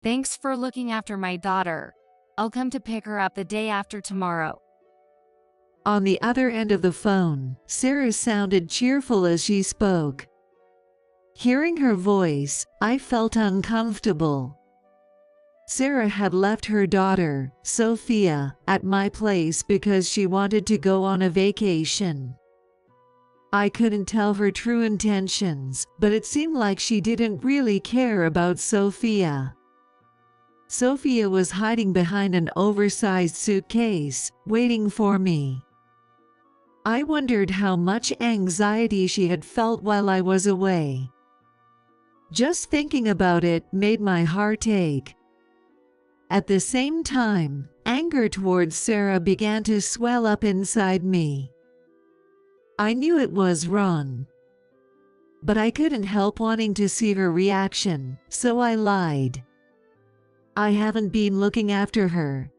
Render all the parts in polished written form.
Thanks for looking after my daughter. I'll come to pick her up the day after tomorrow. On the other end of the phone, Sarah sounded cheerful as she spoke. Hearing her voice, I felt uncomfortable. Sarah had left her daughter, Sophia, at my place because she wanted to go on a vacation. I couldn't tell her true intentions, but it seemed like she didn't really care about Sophia. Sophia was hiding behind an oversized suitcase, waiting for me. I wondered how much anxiety she had felt while I was away. Just thinking about it made my heart ache. At the same time, anger towards Sarah began to swell up inside me. I knew it was wrong, but I couldn't help wanting to see her reaction, so I lied. I haven't been looking after her.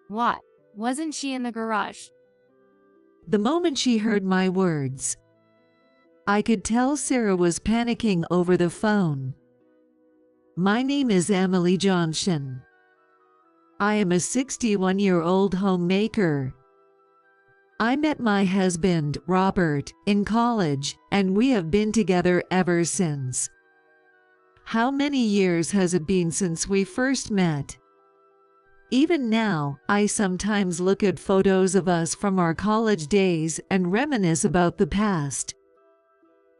What? Wasn't she in the garage? The moment she heard my words, I could tell Sarah was panicking over the phone. My name is Emily Johnson. I am a 61-year-old homemaker. I met my husband, Robert, in college, and we have been together ever since. How many years has it been since we first met? Even now, I sometimes look at photos of us from our college days and reminisce about the past.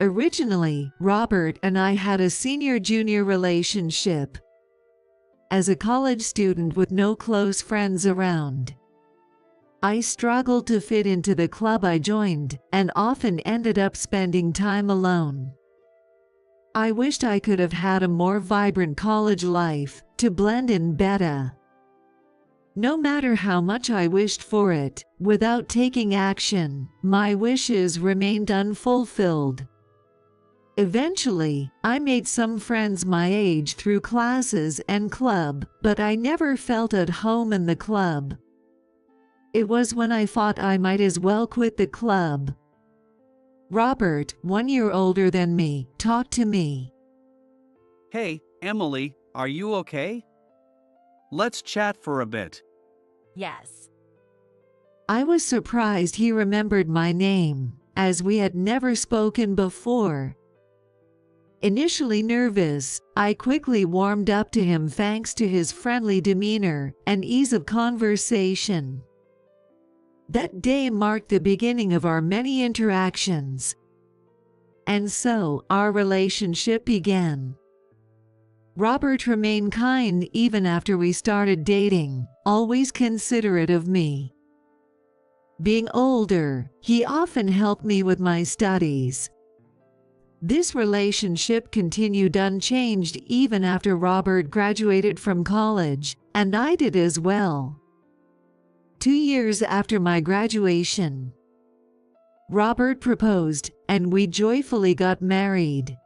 Originally, Robert and I had a senior-junior relationship. As a college student with no close friends around, I struggled to fit into the club I joined and often ended up spending time alone. I wished I could have had a more vibrant college life to blend in better. No matter how much I wished for it, without taking action, my wishes remained unfulfilled. Eventually, I made some friends my age through classes and club, but I never felt at home in the club. It was when I thought I might as well quit the club. Robert, 1 year older than me, talked to me. Hey, Emily, are you okay? Let's chat for a bit. Yes. I was surprised he remembered my name, as we had never spoken before. Initially nervous, I quickly warmed up to him thanks to his friendly demeanor and ease of conversation. That day marked the beginning of our many interactions. And so, our relationship began. Robert remained kind even after we started dating, always considerate of me. Being older, he often helped me with my studies. This relationship continued unchanged even after Robert graduated from college, and I did as well. 2 years after my graduation, Robert proposed, and we joyfully got married.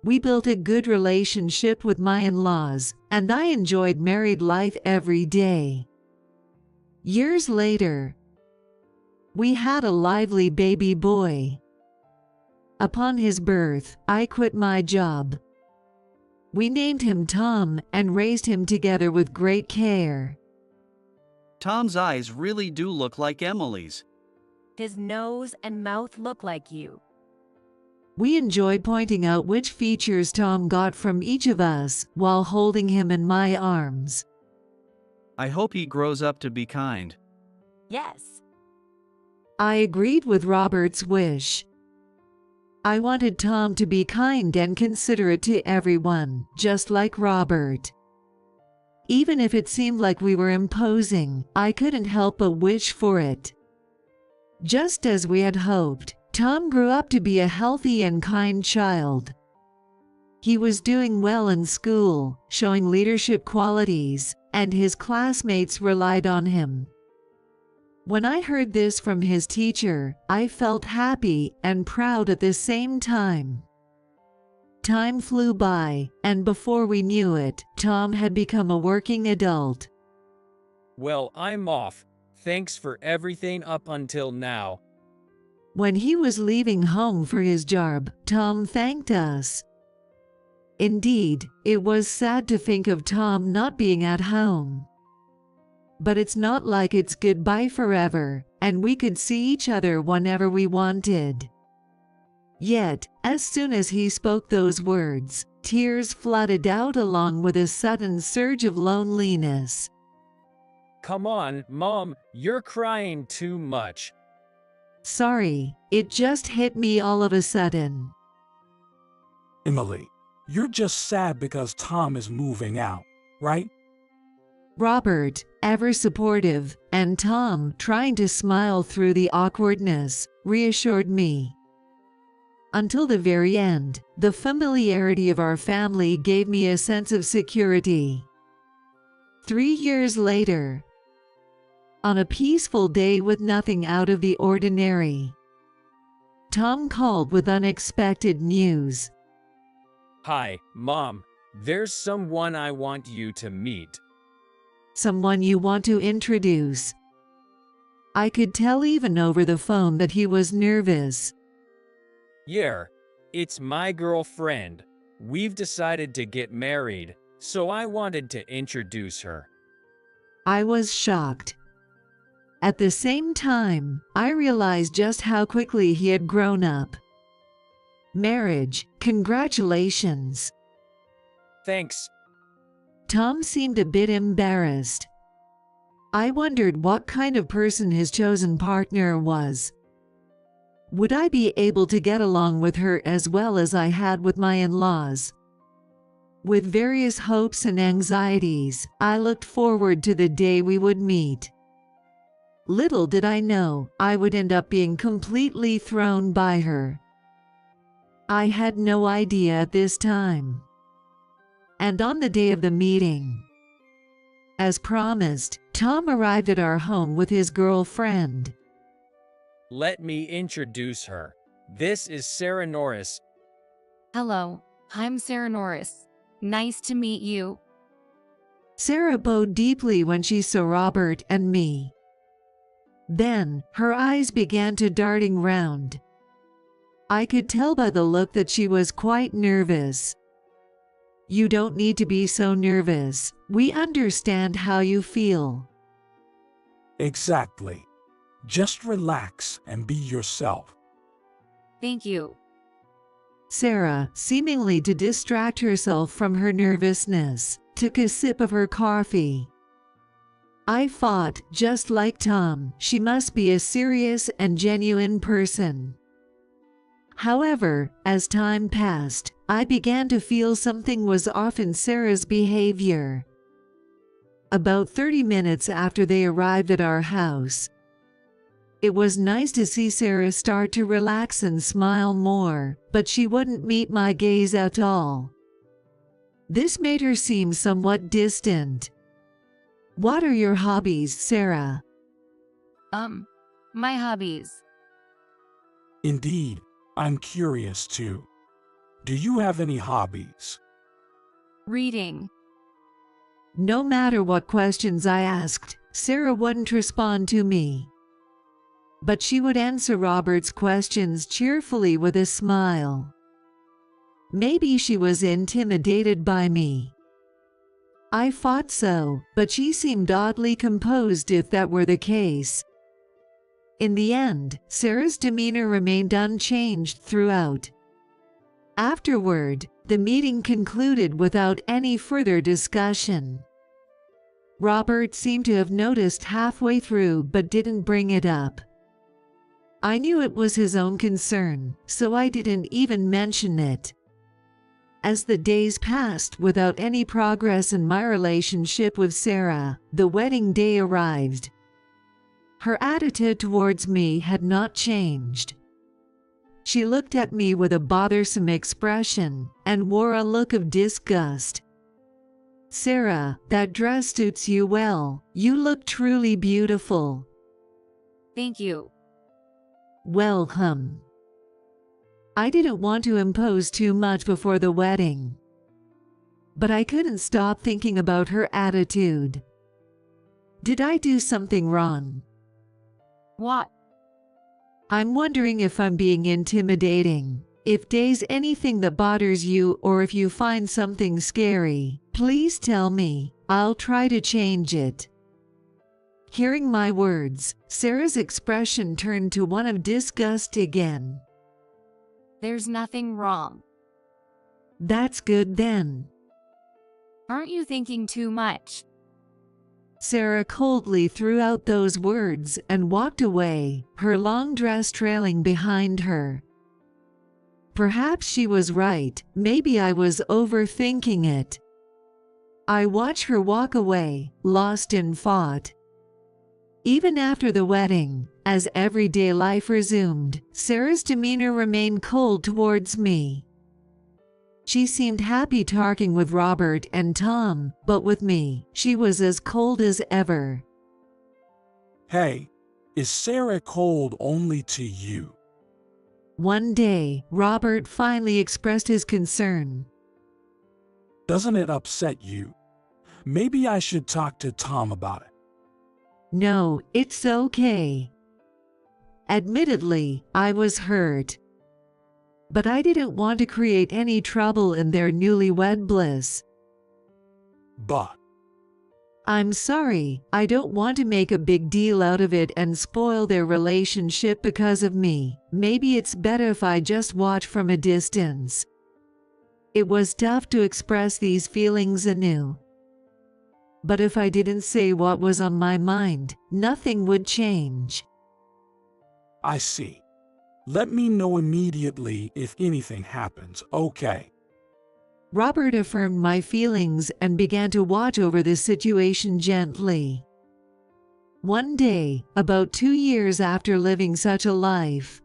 We built a good relationship with my in-laws, and I enjoyed married life every day. Years later, we had a lively baby boy. Upon his birth, I quit my job. We named him Tom and raised him together with great care. Tom's eyes really do look like Emily's. His nose and mouth look like you. We enjoyed pointing out which features Tom got from each of us while holding him in my arms. I hope he grows up to be kind. Yes. I agreed with Robert's wish. I wanted Tom to be kind and considerate to everyone, just like Robert. Even if it seemed like we were imposing, I couldn't help but wish for it. Just as we had hoped, Tom grew up to be a healthy and kind child. He was doing well in school, showing leadership qualities, and his classmates relied on him. When I heard this from his teacher, I felt happy and proud at the same time. Time flew by, and before we knew it, Tom had become a working adult. Well, I'm off. Thanks for everything up until now. When he was leaving home for his job, Tom thanked us. Indeed, it was sad to think of Tom not being at home. But it's not like it's goodbye forever, and we could see each other whenever we wanted. Yet, as soon as he spoke those words, tears flooded out along with a sudden surge of loneliness. Come on, Mom, you're crying too much. Sorry, it just hit me all of a sudden. Emily, you're just sad because Tom is moving out, right? Robert, ever supportive, and Tom, trying to smile through the awkwardness, reassured me. Until the very end, the familiarity of our family gave me a sense of security. 3 years later, on a peaceful day with nothing out of the ordinary, Tom called with unexpected news. Hi, Mom. There's someone I want you to meet. Someone you want to introduce? I could tell even over the phone that he was nervous. Yeah, it's my girlfriend. We've decided to get married, so I wanted to introduce her. I was shocked. At the same time, I realized just how quickly he had grown up. Marriage, congratulations. Thanks. Tom seemed a bit embarrassed. I wondered what kind of person his chosen partner was. Would I be able to get along with her as well as I had with my in-laws? With various hopes and anxieties, I looked forward to the day we would meet. Little did I know, I would end up being completely thrown by her. I had no idea at this time. And on the day of the meeting, as promised, Tom arrived at our home with his girlfriend. Let me introduce her. This is Sarah Norris. Hello, I'm Sarah Norris. Nice to meet you. Sarah bowed deeply when she saw Robert and me. Then, her eyes began to darting round. I could tell by the look that she was quite nervous. You don't need to be so nervous. We understand how you feel. Exactly. Just relax and be yourself. Thank you. Sarah, seemingly to distract herself from her nervousness, took a sip of her coffee. I thought, just like Tom, she must be a serious and genuine person. However, as time passed, I began to feel something was off in Sarah's behavior. About 30 minutes after they arrived at our house, it was nice to see Sarah start to relax and smile more, but she wouldn't meet my gaze at all. This made her seem somewhat distant. What are your hobbies, Sarah? My hobbies. Indeed, I'm curious too. Do you have any hobbies? Reading. No matter what questions I asked, Sarah wouldn't respond to me. But she would answer Robert's questions cheerfully with a smile. Maybe she was intimidated by me. I thought so, but she seemed oddly composed if that were the case. In the end, Sarah's demeanor remained unchanged throughout. Afterward, the meeting concluded without any further discussion. Robert seemed to have noticed halfway through but didn't bring it up. I knew it was his own concern, so I didn't even mention it. As the days passed without any progress in my relationship with Sarah, the wedding day arrived. Her attitude towards me had not changed. She looked at me with a bothersome expression and wore a look of disgust. "Sarah, that dress suits you well. You look truly beautiful." Thank you. Well, I didn't want to impose too much before the wedding. But I couldn't stop thinking about her attitude. Did I do something wrong? What? I'm wondering if I'm being intimidating. If there's anything that bothers you or if you find something scary, please tell me. I'll try to change it." Hearing my words, Sarah's expression turned to one of disgust again. There's nothing wrong. "That's good then." Aren't you thinking too much? Sarah coldly threw out those words and walked away, her long dress trailing behind her. Perhaps she was right, maybe I was overthinking it. I watched her walk away, lost in thought. Even after the wedding, as everyday life resumed, Sarah's demeanor remained cold towards me. She seemed happy talking with Robert and Tom, but with me, she was as cold as ever. Hey, is Sarah cold only to you? One day, Robert finally expressed his concern. Doesn't it upset you? Maybe I should talk to Tom about it. No, it's okay. Admittedly, I was hurt. But I didn't want to create any trouble in their newlywed bliss. But I'm sorry, I don't want to make a big deal out of it and spoil their relationship because of me. Maybe it's better if I just watch from a distance. It was tough to express these feelings anew. But if I didn't say what was on my mind, nothing would change. I see. Let me know immediately if anything happens, okay? Robert affirmed my feelings and began to watch over the situation gently. One day, about 2 years after living such a life,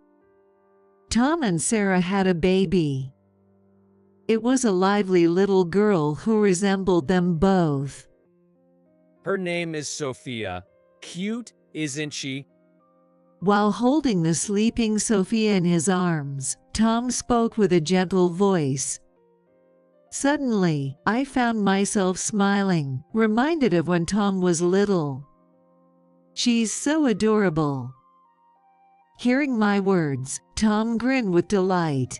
Tom and Sarah had a baby. It was a lively little girl who resembled them both. Her name is Sophia. Cute, isn't she? While holding the sleeping Sophia in his arms, Tom spoke with a gentle voice. Suddenly, I found myself smiling, reminded of when Tom was little. "She's so adorable." Hearing my words, Tom grinned with delight.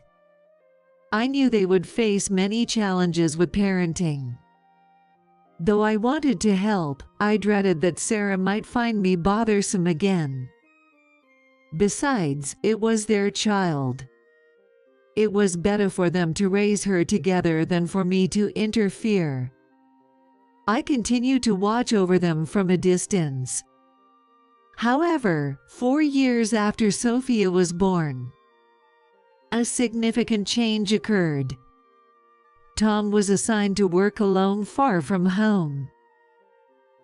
I knew they would face many challenges with parenting. Though I wanted to help, I dreaded that Sarah might find me bothersome again. Besides, it was their child. It was better for them to raise her together than for me to interfere. I continued to watch over them from a distance. However, 4 years after Sophia was born, a significant change occurred. Tom was assigned to work alone far from home.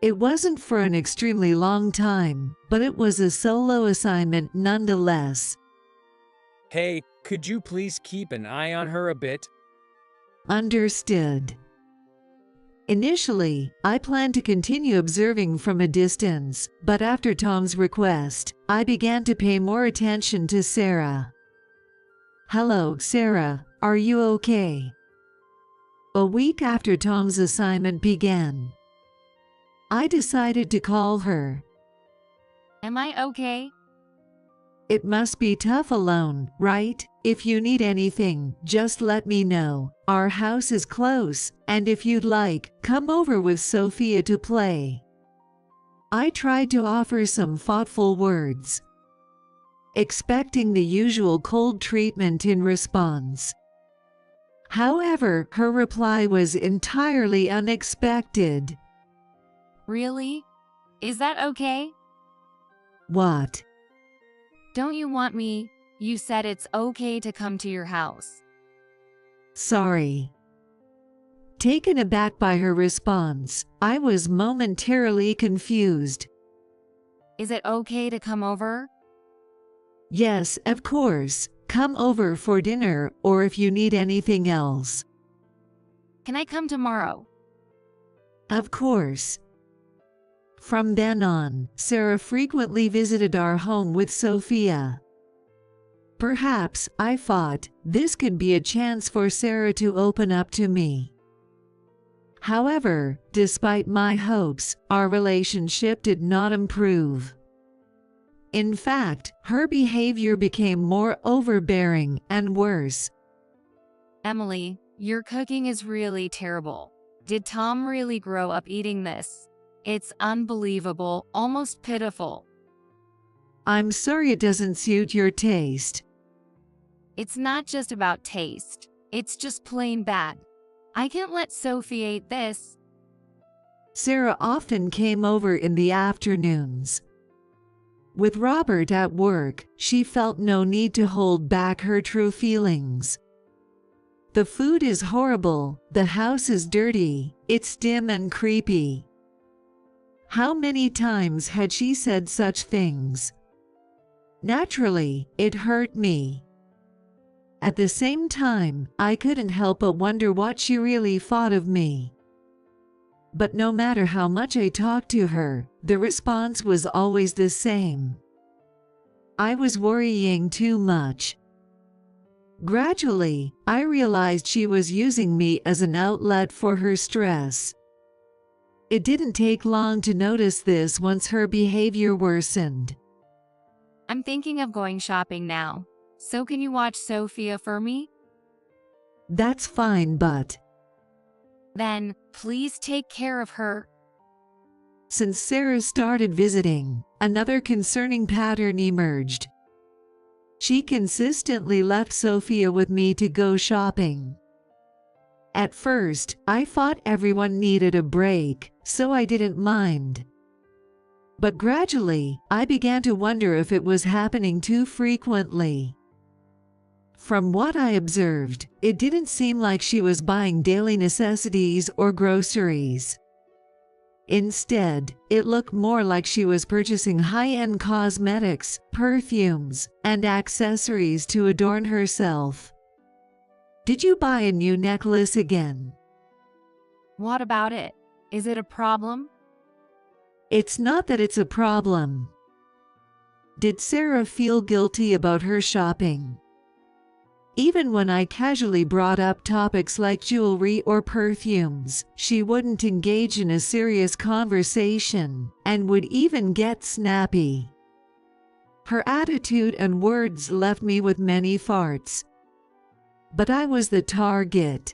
It wasn't for an extremely long time, but it was a solo assignment nonetheless. Hey, could you please keep an eye on her a bit? Understood. Initially, I planned to continue observing from a distance, but after Tom's request, I began to pay more attention to Sarah. "Hello, Sarah, are you okay?" A week after Tom's assignment began, I decided to call her. Am I okay? It must be tough alone, right? If you need anything, just let me know. Our house is close, and if you'd like, come over with Sophia to play. I tried to offer some thoughtful words, expecting the usual cold treatment in response. However, her reply was entirely unexpected. Really? Is that okay? What? Don't you want me? You said it's okay to come to your house. Sorry. Taken aback by her response, I was momentarily confused. Is it okay to come over? Yes, of course. Come over for dinner, or if you need anything else. Can I come tomorrow? Of course. From then on, Sarah frequently visited our home with Sophia. Perhaps, I thought, this could be a chance for Sarah to open up to me. However, despite my hopes, our relationship did not improve. In fact, her behavior became more overbearing and worse. Emily, your cooking is really terrible. Did Tom really grow up eating this? It's unbelievable, almost pitiful. I'm sorry it doesn't suit your taste. It's not just about taste. It's just plain bad. I can't let Sophie eat this. Sarah often came over in the afternoons. With Robert at work, she felt no need to hold back her true feelings. The food is horrible, the house is dirty, it's dim and creepy. How many times had she said such things? Naturally, it hurt me. At the same time, I couldn't help but wonder what she really thought of me. But no matter how much I talked to her, the response was always the same. I was worrying too much. Gradually, I realized she was using me as an outlet for her stress. It didn't take long to notice this once her behavior worsened. I'm thinking of going shopping now. So can you watch Sophia for me? That's fine, but Then, please take care of her. since Sarah started visiting, another concerning pattern emerged. She consistently left Sophia with me to go shopping. At first, I thought everyone needed a break, so I didn't mind. But gradually, I began to wonder if it was happening too frequently. From what I observed, it didn't seem like she was buying daily necessities or groceries. Instead, it looked more like she was purchasing high-end cosmetics, perfumes, and accessories to adorn herself. Did you buy a new necklace again? What about it? Is it a problem? It's not that it's a problem. Did Sarah feel guilty about her shopping? Even when I casually brought up topics like jewelry or perfumes, she wouldn't engage in a serious conversation and would even get snappy. Her attitude and words left me with many farts. But I was the target.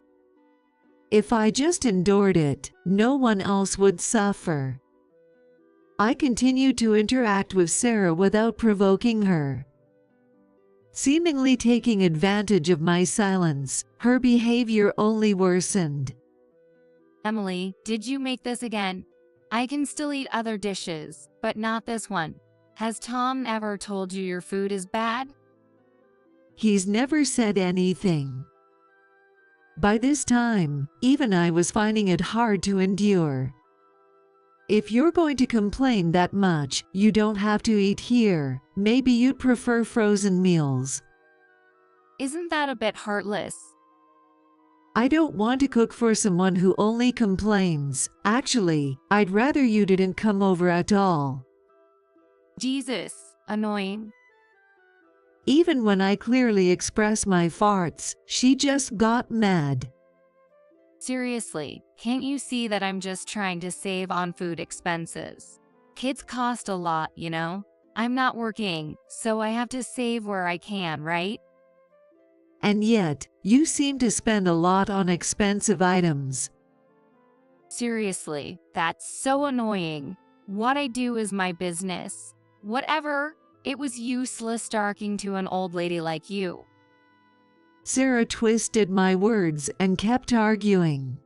If I just endured it, no one else would suffer. I continued to interact with Sarah without provoking her. Seemingly taking advantage of my silence, her behavior only worsened. Emily, did you make this again? I can still eat other dishes, but not this one. Has Tom ever told you your food is bad? He's never said anything. By this time, even I was finding it hard to endure. If you're going to complain that much, you don't have to eat here. Maybe you'd prefer frozen meals. Isn't that a bit heartless? I don't want to cook for someone who only complains. Actually, I'd rather you didn't come over at all. Jesus, annoying. Even when I clearly express my farts, she just got mad. Seriously, can't you see that I'm just trying to save on food expenses? Kids cost a lot, you know? I'm not working, so I have to save where I can, right? And yet, you seem to spend a lot on expensive items. Seriously, that's so annoying. What I do is my business. Whatever, it was useless talking to an old lady like you. Sarah twisted my words and kept arguing.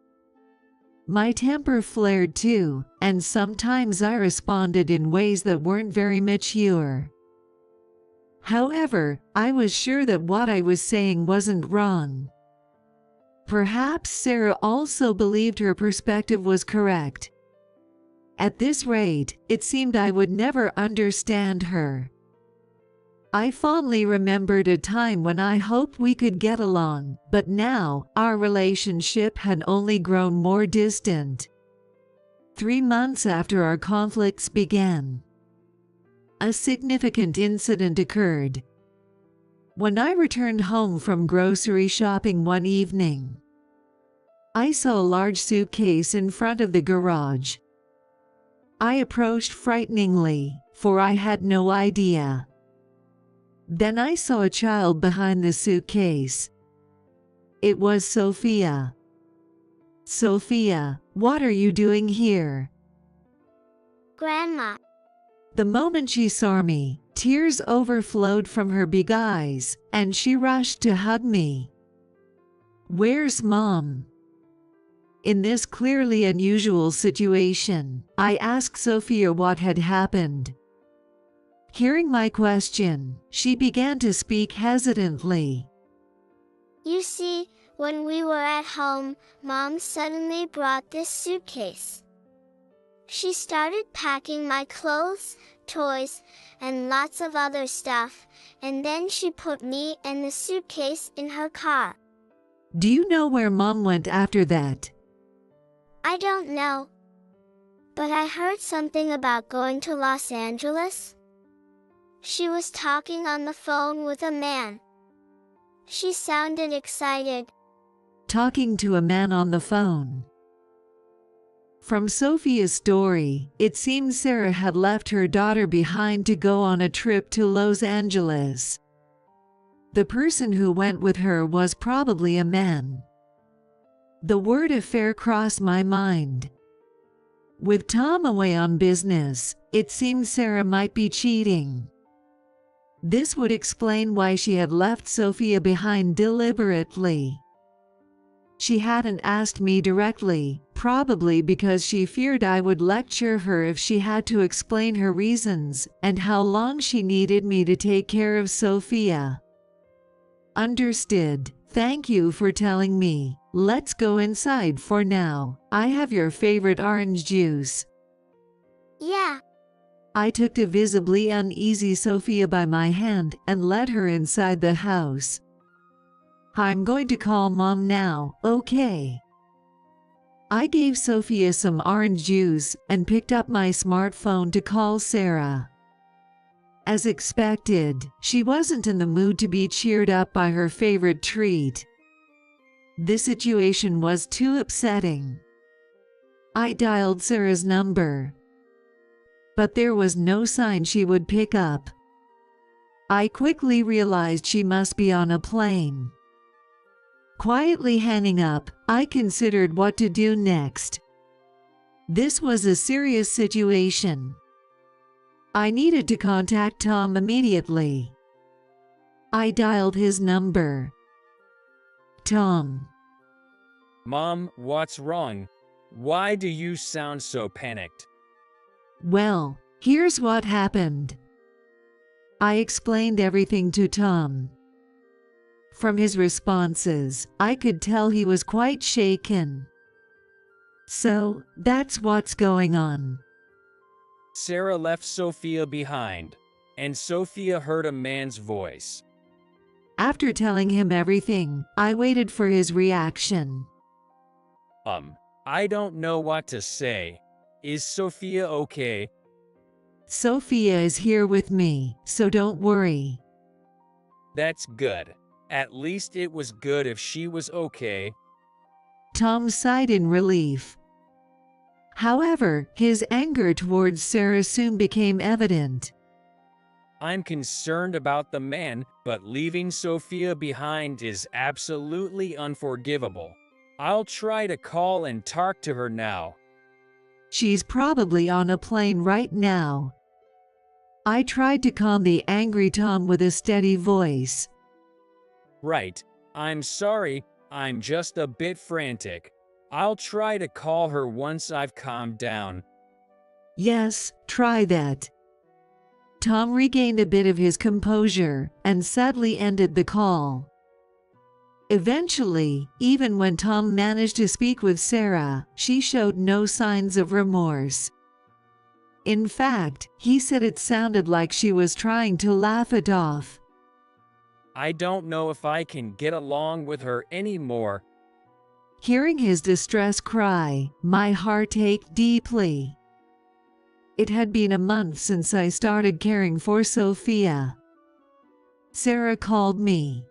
My temper flared too, and sometimes I responded in ways that weren't very mature. However, I was sure that what I was saying wasn't wrong. Perhaps Sarah also believed her perspective was correct. At this rate, it seemed I would never understand her. I fondly remembered a time when I hoped we could get along, but now our relationship had only grown more distant. 3 months after our conflicts began, a significant incident occurred. When I returned home from grocery shopping one evening, I saw a large suitcase in front of the garage. I approached frighteningly, for I had no idea. Then I saw a child behind the suitcase. It was Sophia. Sophia, what are you doing here? Grandma, The moment she saw me, tears overflowed from her big eyes, and she rushed to hug me. Where's Mom? In this clearly unusual situation, I asked Sophia what had happened. Hearing my question, she began to speak hesitantly. you see, when we were at home, Mom suddenly brought this suitcase. She started packing my clothes, toys, and lots of other stuff, and then she put me and the suitcase in her car. Do you know where Mom went after that? I don't know. But I heard something about going to Los Angeles. She was talking on the phone with a man. She sounded excited. Talking to a man on the phone. From Sophia's story, it seems Sarah had left her daughter behind to go on a trip to Los Angeles. The person who went with her was probably a man. The word affair crossed my mind. With Tom away on business, it seemed Sarah might be cheating. This would explain why she had left Sophia behind deliberately. She hadn't asked me directly, probably because she feared I would lecture her if she had to explain her reasons and how long she needed me to take care of Sophia. Understood. Thank you for telling me. Let's go inside for now. I have your favorite orange juice. Yeah, I took the visibly uneasy Sophia by my hand and led her inside the house. I'm going to call Mom now, okay? I gave Sophia some orange juice and picked up my smartphone to call Sarah. As expected, she wasn't in the mood to be cheered up by her favorite treat. The situation was too upsetting. I dialed Sarah's number, but there was no sign she would pick up. I quickly realized she must be on a plane. Quietly hanging up, I considered what to do next. This was a serious situation. I needed to contact Tom immediately. I dialed his number. Tom. Mom, what's wrong? Why do you sound so panicked? Well, here's what happened. I explained everything to Tom. From his responses, I could tell he was quite shaken. So, that's what's going on. Sarah left Sophia behind, and Sophia heard a man's voice. After telling him everything, I waited for his reaction. I don't know what to say. Is Sophia okay? Sophia is here with me, so don't worry. That's good. At least it was good if she was okay. Tom sighed in relief. However, his anger towards Sarah soon became evident. I'm concerned about the man, but leaving Sophia behind is absolutely unforgivable. I'll try to call and talk to her now. She's probably on a plane right now. I tried to calm the angry Tom with a steady voice. Right. I'm sorry, I'm just a bit frantic. I'll try to call her once I've calmed down. Yes, try that. Tom regained a bit of his composure and sadly ended the call. Eventually, even when Tom managed to speak with Sarah, she showed no signs of remorse. In fact, he said it sounded like she was trying to laugh it off. I don't know if I can get along with her anymore. Hearing his distress cry, my heart ached deeply. It had been a month since I started caring for Sophia. Sarah called me.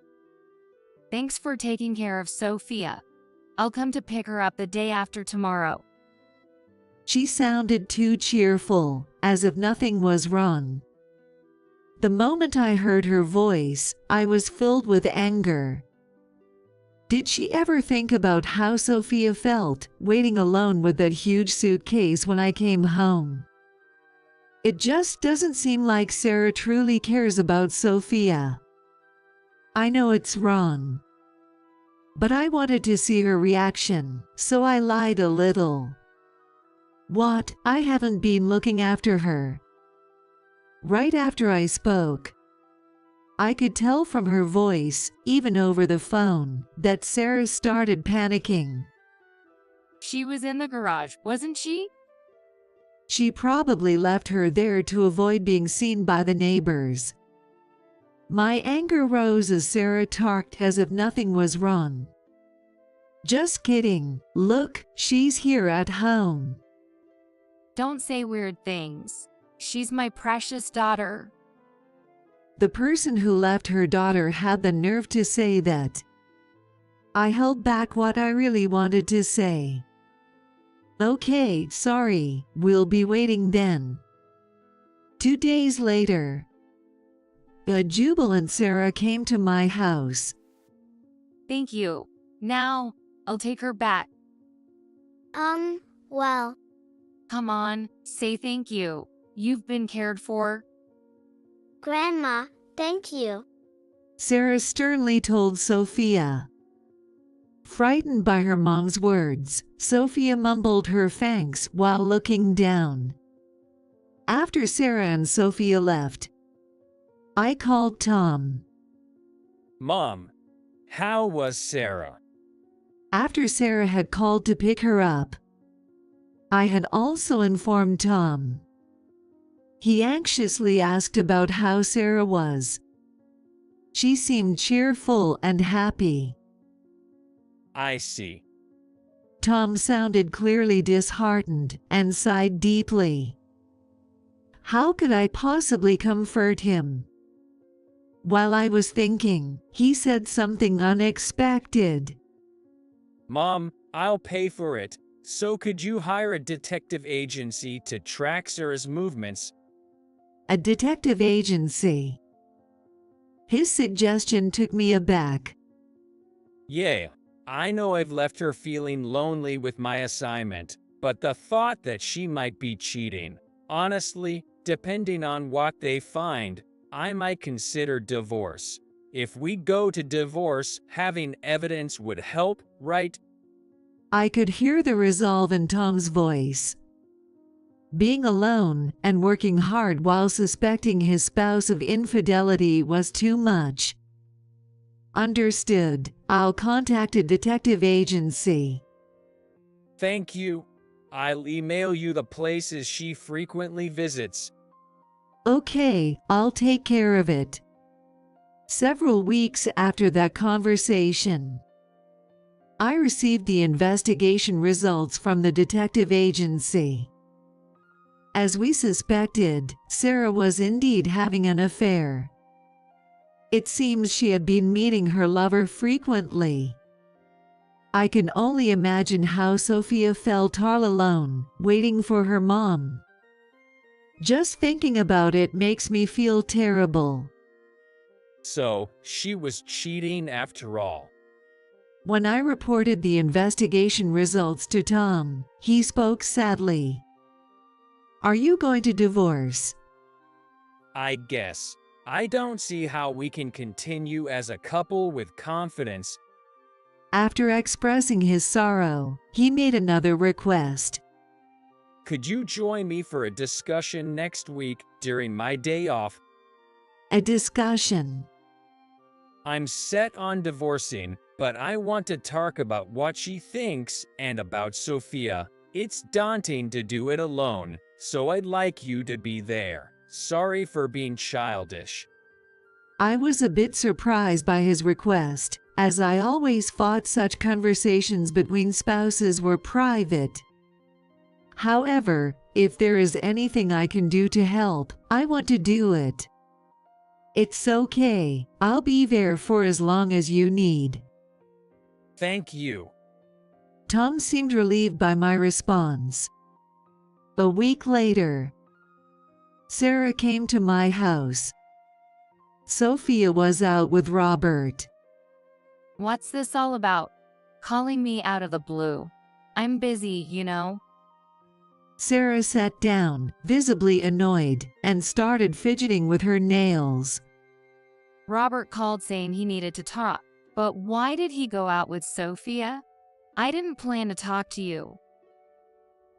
Thanks for taking care of Sophia. I'll come to pick her up the day after tomorrow. She sounded too cheerful, as if nothing was wrong. The moment I heard her voice, I was filled with anger. Did she ever think about how Sophia felt, waiting alone with that huge suitcase when I came home? It just doesn't seem like Sarah truly cares about Sophia. I know it's wrong, but I wanted to see her reaction, so I lied a little. What? I haven't been looking after her. Right after I spoke, I could tell from her voice, even over the phone, that Sarah started panicking. She was in the garage, wasn't she? She probably left her there to avoid being seen by the neighbors. My anger rose as Sarah talked as if nothing was wrong. Just kidding. Look, she's here at home. Don't say weird things. She's my precious daughter. The person who left her daughter had the nerve to say that. I held back what I really wanted to say. Okay, sorry, we'll be waiting then. 2 days later, a jubilant Sarah came to my house. Thank you. Now, I'll take her back. Well, Come on, say thank you. You've been cared for. Grandma, thank you. Sarah sternly told Sophia. Frightened by her mom's words, Sophia mumbled her thanks while looking down. After Sarah and Sophia left, I called Tom. Mom, how was Sarah? After Sarah had called to pick her up, I had also informed Tom. He anxiously asked about how Sarah was. She seemed cheerful and happy. I see. Tom sounded clearly disheartened and sighed deeply. How could I possibly comfort him? While I was thinking, he said something unexpected. Mom, I'll pay for it. So could you hire a detective agency to track Sarah's movements? A detective agency. His suggestion took me aback. Yeah, I know I've left her feeling lonely with my assignment, but the thought that she might be cheating, honestly, depending on what they find, I might consider divorce. If we go to divorce, having evidence would help, right? I could hear the resolve in Tom's voice. Being alone and working hard while suspecting his spouse of infidelity was too much. Understood. I'll contact a detective agency. Thank you. I'll email you the places she frequently visits. Okay, I'll take care of it. Several weeks after that conversation, I received the investigation results from the detective agency. As we suspected, Sarah was indeed having an affair. It seems she had been meeting her lover frequently. I can only imagine how Sophia felt all alone, waiting for her mom. Just thinking about it makes me feel terrible. So, she was cheating after all. When I reported the investigation results to Tom, he spoke sadly. Are you going to divorce? I guess. I don't see how we can continue as a couple with confidence. After expressing his sorrow, he made another request. Could you join me for a discussion next week during my day off? A discussion. I'm set on divorcing, but I want to talk about what she thinks and about Sophia. It's daunting to do it alone, so I'd like you to be there. Sorry for being childish. I was a bit surprised by his request, as I always thought such conversations between spouses were private. However, if there is anything I can do to help, I want to do it. It's okay, I'll be there for as long as you need. Thank you. Tom seemed relieved by my response. A week later, Sarah came to my house. Sophia was out with Robert. What's this all about? Calling me out of the blue. I'm busy, you know. Sarah sat down, visibly annoyed, and started fidgeting with her nails. Robert called saying he needed to talk. But why did he go out with Sophia? I didn't plan to talk to you.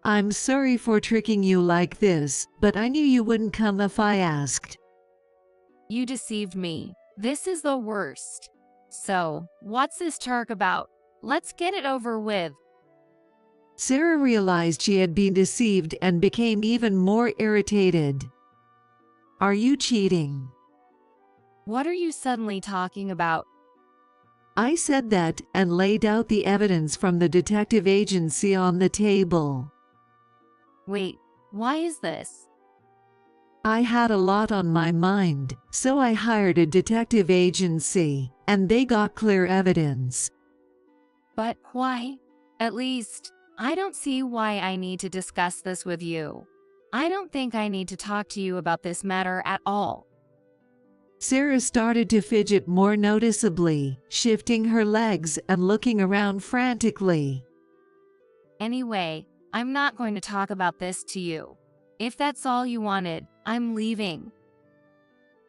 I'm sorry for tricking you like this, but I knew you wouldn't come if I asked. You deceived me. This is the worst. So, what's this talk about? Let's get it over with. Sarah realized she had been deceived and became even more irritated. Are you cheating? What are you suddenly talking about? I said that and laid out the evidence from the detective agency on the table. Wait, why is this? I had a lot on my mind, so I hired a detective agency, and they got clear evidence. But why? At least, I don't see why I need to discuss this with you. I don't think I need to talk to you about this matter at all. Sarah started to fidget more noticeably, shifting her legs and looking around frantically. Anyway, I'm not going to talk about this to you. If that's all you wanted, I'm leaving.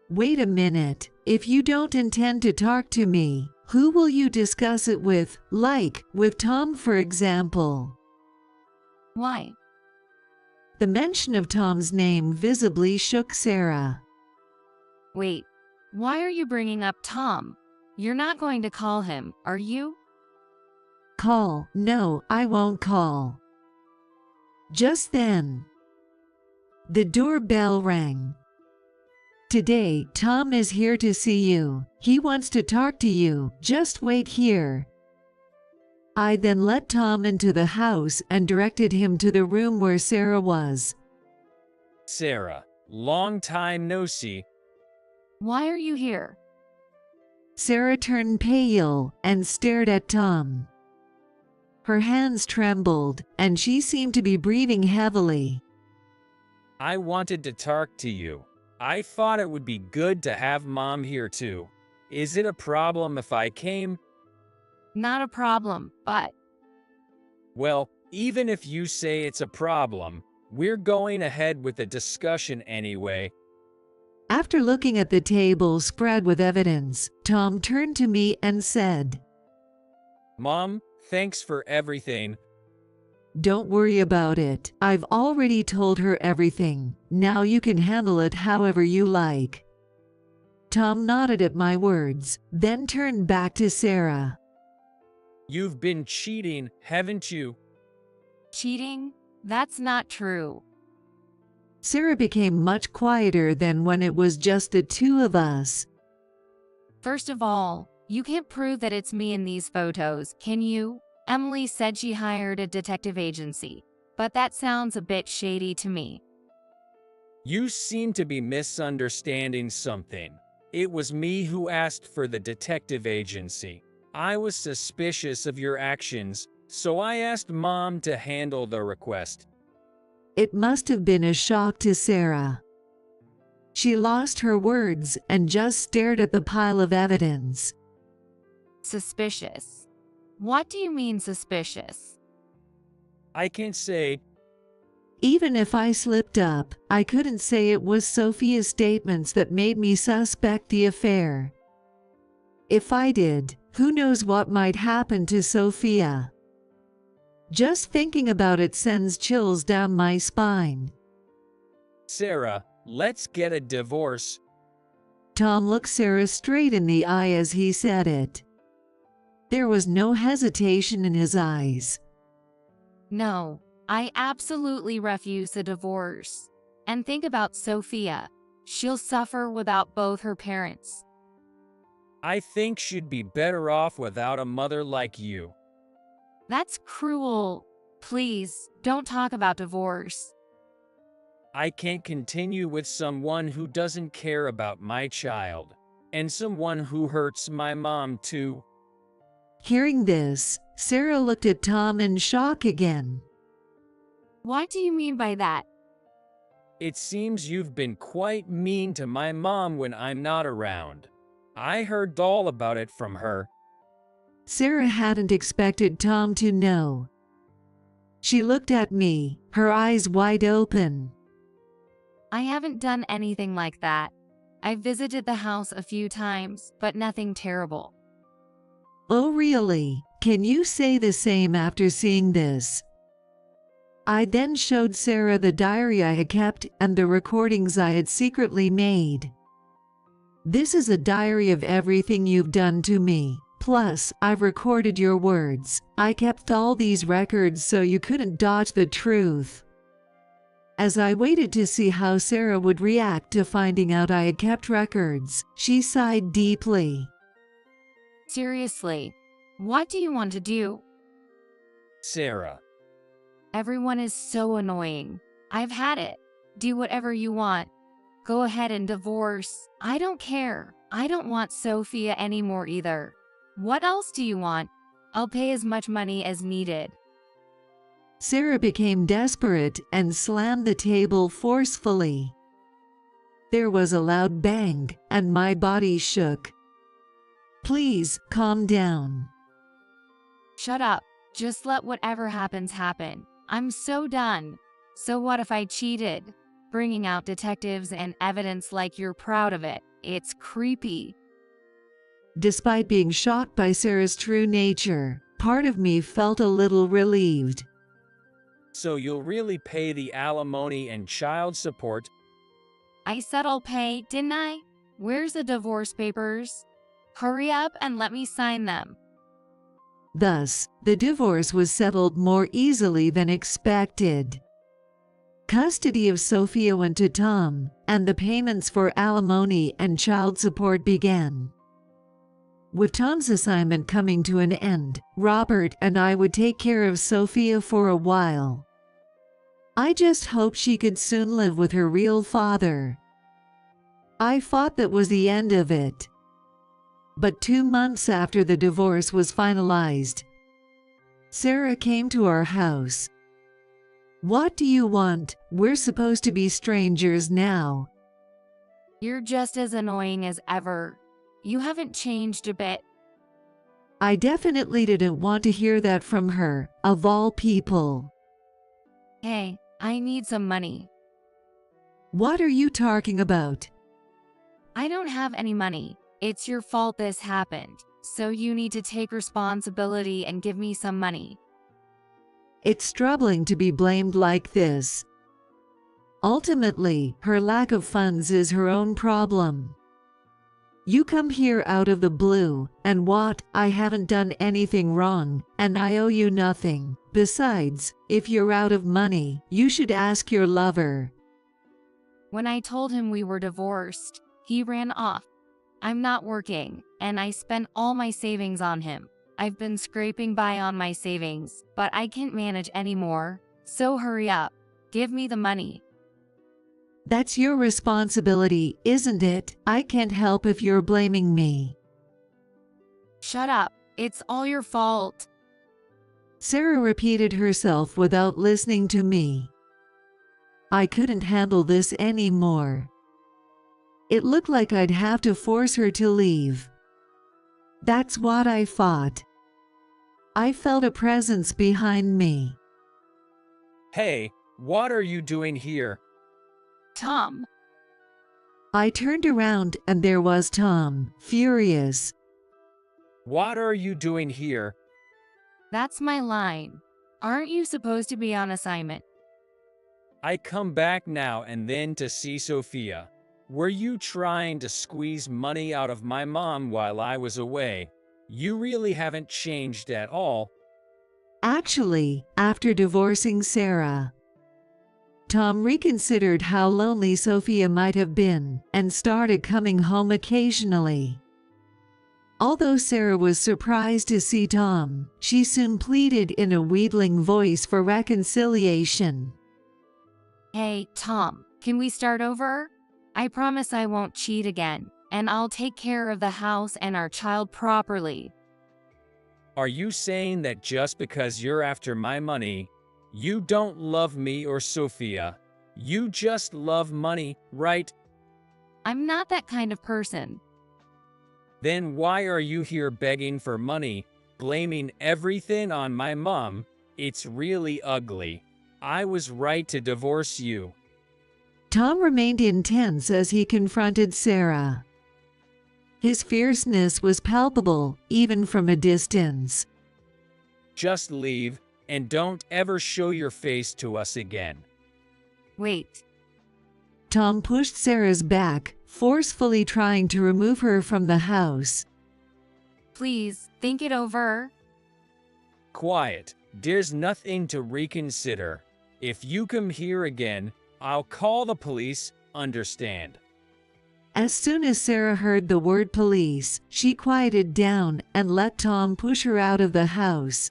Wait a minute, if you don't intend to talk to me, who will you discuss it with, like, with Tom for example? Why? The mention of Tom's name visibly shook Sarah. Wait, why are you bringing up Tom? You're not going to call him, are you? Call? No, I won't call. Just then, the doorbell rang. Today, Tom is here to see you. He wants to talk to you. Just wait here. I then let Tom into the house and directed him to the room where Sarah was. Sarah, long time no see. Why are you here? Sarah turned pale and stared at Tom. Her hands trembled, and she seemed to be breathing heavily. I wanted to talk to you. I thought it would be good to have Mom here too. Is it a problem if I came? Not a problem, but Well, even if you say it's a problem, we're going ahead with the discussion anyway. After looking at the table spread with evidence, Tom turned to me and said, Mom, thanks for everything. Don't worry about it. I've already told her everything. Now you can handle it however you like. Tom nodded at my words, then turned back to Sarah. You've been cheating, haven't you? cheating? That's not true. Sarah became much quieter than when it was just the two of us. First of all, you can't prove that it's me in these photos, can you? Emily said she hired a detective agency, but that sounds a bit shady to me. You seem to be misunderstanding something. It was me who asked for the detective agency. I was suspicious of your actions, so I asked Mom to handle the request. It must have been a shock to Sarah. She lost her words and just stared at the pile of evidence. Suspicious. What do you mean suspicious? I can say, Even if I slipped up, I couldn't say it was Sophia's statements that made me suspect the affair. If I did, who knows what might happen to Sophia? Just thinking about it sends chills down my spine. Sarah, let's get a divorce. Tom looked Sarah straight in the eye as he said it. There was no hesitation in his eyes. No, I absolutely refuse a divorce. And think about Sophia. She'll suffer without both her parents. I think she'd be better off without a mother like you. That's cruel. Please, don't talk about divorce. I can't continue with someone who doesn't care about my child, and someone who hurts my mom too. Hearing this, Sarah looked at Tom in shock again. What do you mean by that? It seems you've been quite mean to my mom when I'm not around. I heard all about it from her. Sarah hadn't expected Tom to know. She looked at me, her eyes wide open. I haven't done anything like that. I've visited the house a few times, but nothing terrible. Oh really? Can you say the same after seeing this? I then showed Sarah the diary I had kept and the recordings I had secretly made. This is a diary of everything you've done to me. Plus, I've recorded your words. I kept all these records so you couldn't dodge the truth. As I waited to see how Sarah would react to finding out I had kept records, she sighed deeply. Seriously, what do you want to do? Sarah. Everyone is so annoying. I've had it. Do whatever you want. Go ahead and divorce. I don't care. I don't want Sophia anymore either. What else do you want? I'll pay as much money as needed. Sarah became desperate and slammed the table forcefully. There was a loud bang, and my body shook. Please, calm down. Shut up. Just let whatever happens happen. I'm so done. So what if I cheated? Bringing out detectives and evidence like you're proud of it. It's creepy. Despite being shocked by Sarah's true nature, part of me felt a little relieved. So you'll really pay the alimony and child support? I said I'll pay, didn't I? Where's the divorce papers? Hurry up and let me sign them. Thus, the divorce was settled more easily than expected. Custody of Sophia went to Tom, and the payments for alimony and child support began. With Tom's assignment coming to an end, Robert and I would take care of Sophia for a while. I just hoped she could soon live with her real father. I thought that was the end of it. But 2 months after the divorce was finalized, Sarah came to our house. What do you want? We're supposed to be strangers now. You're just as annoying as ever. You haven't changed a bit. I definitely didn't want to hear that from her, of all people. Hey, I need some money. What are you talking about? I don't have any money. It's your fault this happened, so you need to take responsibility and give me some money. It's troubling to be blamed like this. Ultimately, her lack of funds is her own problem. You come here out of the blue, and what? I haven't done anything wrong, and I owe you nothing. Besides, if you're out of money, you should ask your lover. When I told him we were divorced, he ran off. I'm not working, and I spent all my savings on him. I've been scraping by on my savings, but I can't manage anymore, so hurry up. Give me the money. That's your responsibility, isn't it? I can't help if you're blaming me. Shut up. It's all your fault. Sarah repeated herself without listening to me. I couldn't handle this anymore. It looked like I'd have to force her to leave. That's what I thought. I felt a presence behind me. Hey, what are you doing here? Tom. I turned around and there was Tom, furious. What are you doing here? That's my line. Aren't you supposed to be on assignment? I come back now and then to see Sophia. Were you trying to squeeze money out of my mom while I was away? You really haven't changed at all. Actually, after divorcing Sarah, Tom reconsidered how lonely Sophia might have been and started coming home occasionally. Although Sarah was surprised to see Tom, she soon pleaded in a wheedling voice for reconciliation. Hey, Tom, can we start over? I promise I won't cheat again, and I'll take care of the house and our child properly. Are you saying that just because you're after my money, You don't love me or Sophia. You just love money, right? I'm not that kind of person. Then why are you here begging for money, blaming everything on my mom? It's really ugly. I was right to divorce you. Tom remained intense as he confronted Sarah. His fierceness was palpable, even from a distance. Just leave, and don't ever show your face to us again. Wait. Tom pushed Sarah's back, forcefully trying to remove her from the house. Please, think it over. Quiet. There's nothing to reconsider. If you come here again, I'll call the police, understand? As soon as Sarah heard the word police, she quieted down and let Tom push her out of the house.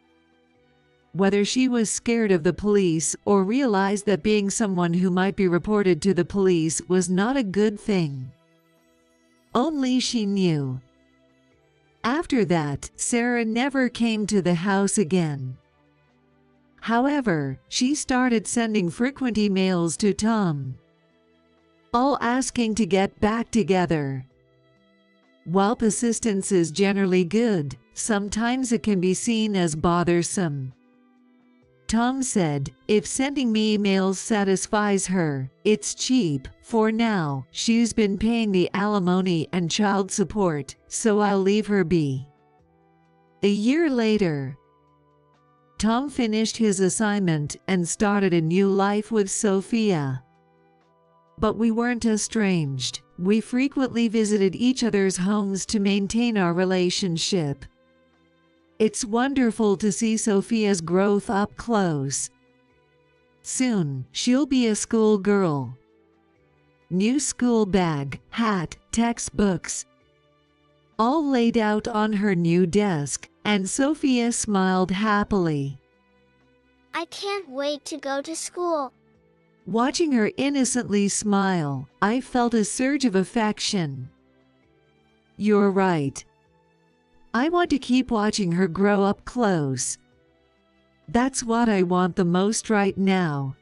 Whether she was scared of the police or realized that being someone who might be reported to the police was not a good thing, only she knew. After that, Sarah never came to the house again. However, she started sending frequent emails to Tom, all asking to get back together. While persistence is generally good, sometimes it can be seen as bothersome. Tom said, if sending me emails satisfies her, it's cheap. For now, she's been paying the alimony and child support, so I'll leave her be. A year later, Tom finished his assignment and started a new life with Sophia. But we weren't estranged. We frequently visited each other's homes to maintain our relationship. It's wonderful to see Sophia's growth up close. Soon, she'll be a schoolgirl. New school bag, hat, textbooks, all laid out on her new desk, and Sophia smiled happily. I can't wait to go to school. Watching her innocently smile, I felt a surge of affection. You're right. I want to keep watching her grow up close. That's what I want the most right now.